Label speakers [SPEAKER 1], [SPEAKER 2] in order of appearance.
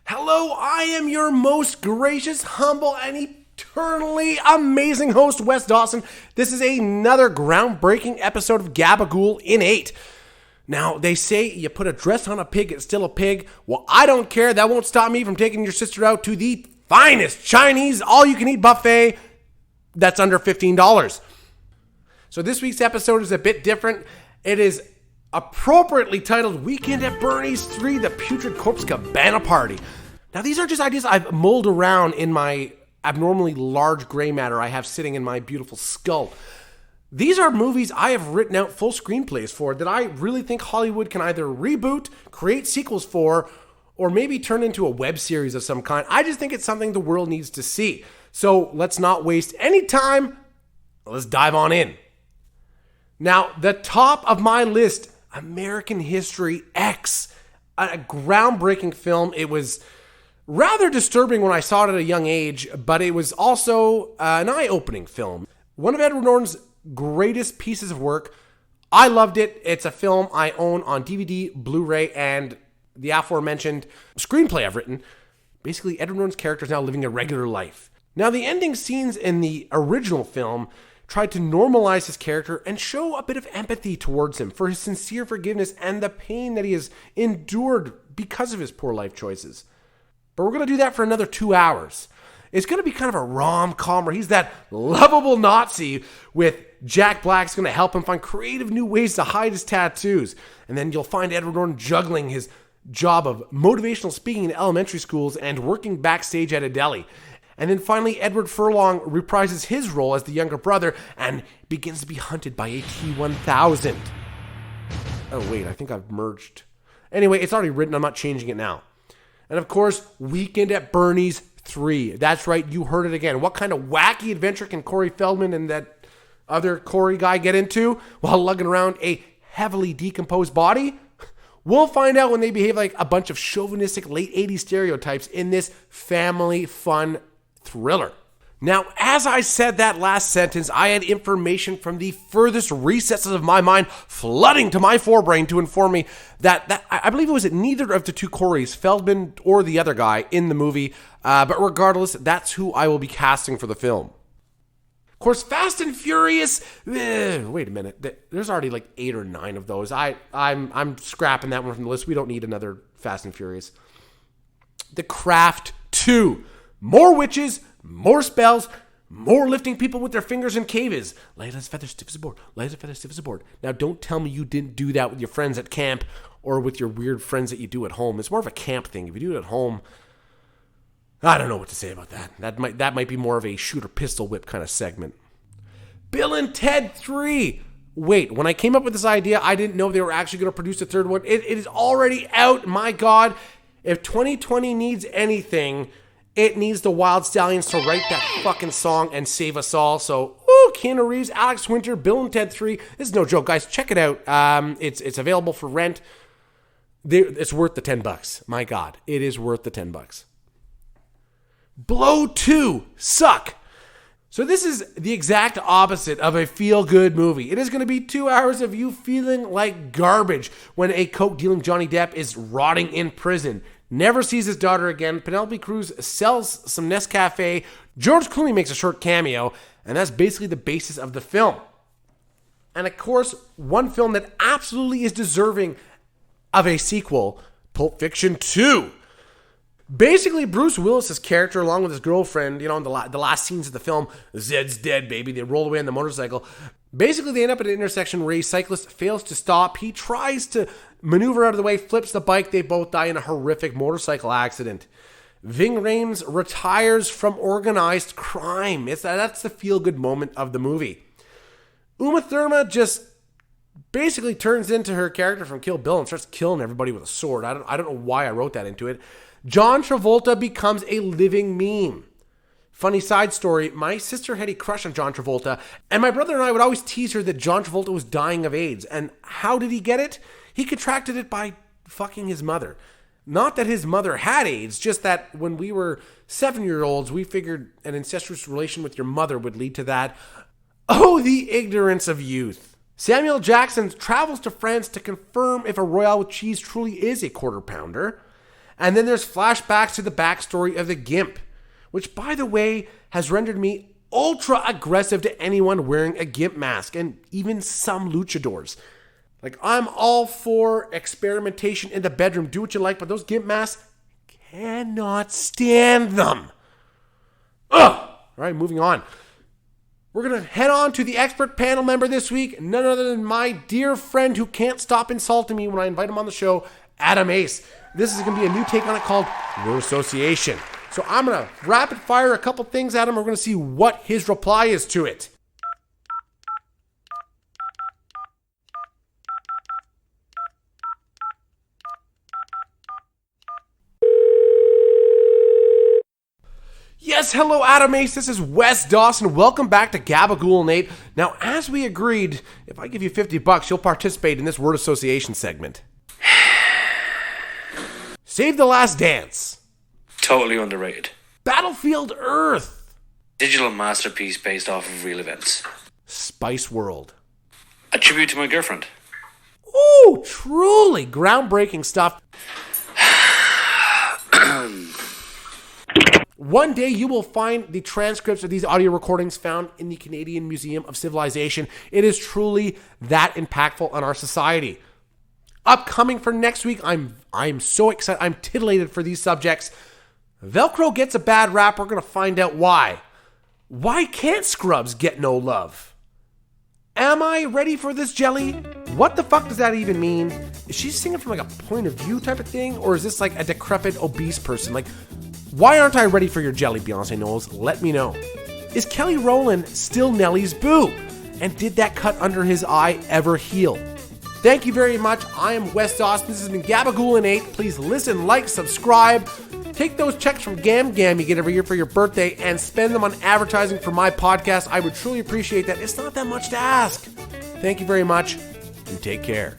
[SPEAKER 1] Hello, I am your most gracious, humble, and eternally amazing host, Wes Dawson. This is another groundbreaking episode of Gabagool in 8. Now, they say you put a dress on a pig, it's still a pig. Well, I don't care. That won't stop me from taking your sister out to the finest Chinese all-you-can-eat buffet that's under $15. So this week's episode is a bit different. It is appropriately titled Weekend at Bernie's 3, the Putrid Corpse Cabana Party. Now, these are just ideas I've mulled around in my abnormally large gray matter I have sitting in my beautiful skull. These are movies I have written out full screenplays for that I really think Hollywood can either reboot, create sequels for, or maybe turn into a web series of some kind. I just think it's something the world needs to see. So let's not waste any time. Let's dive on in. Now, the top of my list, American History X, a groundbreaking film. It was rather disturbing when I saw it at a young age, but it was also an eye-opening film. One of Edward Norton's greatest pieces of work. I loved it. It's a film I own on DVD, Blu-ray, and the aforementioned screenplay I've written. Basically, Edward Norton's character is now living a regular life. Now, the ending scenes in the original film tried to normalize his character and show a bit of empathy towards him for his sincere forgiveness and the pain that he has endured because of his poor life choices. But we're going to do that for another 2 hours. It's going to be kind of a rom-com where he's that lovable Nazi with Jack Black's going to help him find creative new ways to hide his tattoos. And then you'll find Edward Norton juggling his job of motivational speaking in elementary schools and working backstage at a deli. And then finally, Edward Furlong reprises his role as the younger brother and begins to be hunted by a T-1000. Oh, wait, I think I've merged. Anyway, it's already written. I'm not changing it now. And of course, Weekend at Bernie's 3. That's right, you heard it again. What kind of wacky adventure can Corey Feldman and that other Corey guy get into while lugging around a heavily decomposed body? We'll find out when they behave like a bunch of chauvinistic late 80s stereotypes in this family fun thriller. Now, as I said that last sentence, I had information from the furthest recesses of my mind flooding to my forebrain to inform me that I believe it was neither of the two Coreys, Feldman or the other guy, in the movie. But regardless, that's who I will be casting for the film. Of course, Fast and Furious. Wait a minute. There's already like 8 or 9 of those. I'm scrapping that one from the list. We don't need another Fast and Furious. The Craft 2. More witches, more spells, more lifting people with their fingers in caves. Light as feather, stiff as a board. Light as feather, stiff as a board. Now, don't tell me you didn't do that with your friends at camp or with your weird friends that you do at home. It's more of a camp thing. If you do it at home, I don't know what to say about that. That might be more of a shoot or pistol whip kind of segment. Bill and Ted 3. Wait, when I came up with this idea, I didn't know they were actually going to produce a third one. It is already out. My God, if 2020 needs anything, it needs the Wild Stallions to write that fucking song and save us all. So, Keanu Reeves, Alex Winter, Bill and Ted 3. This is no joke, guys. Check it out. It's available for rent. It's worth the $10. My God, it is worth the $10. Blow 2. Suck. So this is the exact opposite of a feel-good movie. It is going to be 2 hours of you feeling like garbage when a coke-dealing Johnny Depp is rotting in prison. Never sees his daughter again. Penelope Cruz sells some Nescafe. George Clooney makes a short cameo. And that's basically the basis of the film. And of course, one film that absolutely is deserving of a sequel, Pulp Fiction 2. Basically, Bruce Willis's character, along with his girlfriend, in the last scenes of the film, Zed's dead, baby. They roll away on the motorcycle. Basically, they end up at an intersection where a cyclist fails to stop. He tries to maneuver out of the way, flips the bike. They both die in a horrific motorcycle accident. Ving Rhames retires from organized crime. That's the feel-good moment of the movie. Uma Thurman just basically turns into her character from Kill Bill and starts killing everybody with a sword. I don't know why I wrote that into it. John Travolta becomes a living meme. Funny side story, my sister had a crush on John Travolta, and my brother and I would always tease her that John Travolta was dying of AIDS. And how did he get it? He contracted it by fucking his mother. Not that his mother had AIDS, just that when we were 7-year-olds, we figured an incestuous relation with your mother would lead to that. Oh, the ignorance of youth. Samuel Jackson travels to France to confirm if a Royale with cheese truly is a quarter pounder. And then there's flashbacks to the backstory of the Gimp, which, by the way, has rendered me ultra aggressive to anyone wearing a Gimp mask, and even some luchadors. Like, I'm all for experimentation in the bedroom, do what you like, but those Gimp masks, cannot stand them. Ugh! All right, moving on. We're going to head on to the expert panel member this week, none other than my dear friend who can't stop insulting me when I invite him on the show, Adam Ace. This is going to be a new take on it called Word Association. So I'm going to rapid fire a couple things at him. We're going to see what his reply is to it. Yes, hello Adam Ace, this is Wes Dawson. Welcome back to Gabagool and 8. Now, as we agreed, if I give you $50, you'll participate in this word association segment. Save the Last Dance.
[SPEAKER 2] Totally underrated.
[SPEAKER 1] Battlefield Earth.
[SPEAKER 2] Digital masterpiece based off of real events.
[SPEAKER 1] Spice World.
[SPEAKER 2] A tribute to my girlfriend.
[SPEAKER 1] Ooh, truly groundbreaking stuff. One day you will find the transcripts of these audio recordings found in the Canadian Museum of Civilization. It is truly that impactful on our society. Upcoming for next week, I'm so excited. I'm titillated for these subjects. Velcro gets a bad rap. We're going to find out why. Why can't scrubs get no love? Am I ready for this jelly? What the fuck does that even mean? Is she singing from like a point of view type of thing? Or is this like a decrepit, obese person? Like, why aren't I ready for your jelly, Beyonce Knowles? Let me know. Is Kelly Rowland still Nelly's boo? And did that cut under his eye ever heal? Thank you very much. I am Wes Dawson. This has been Gabagool and 8. Please listen, like, subscribe. Take those checks from Gam Gam you get every year for your birthday and spend them on advertising for my podcast. I would truly appreciate that. It's not that much to ask. Thank you very much and take care.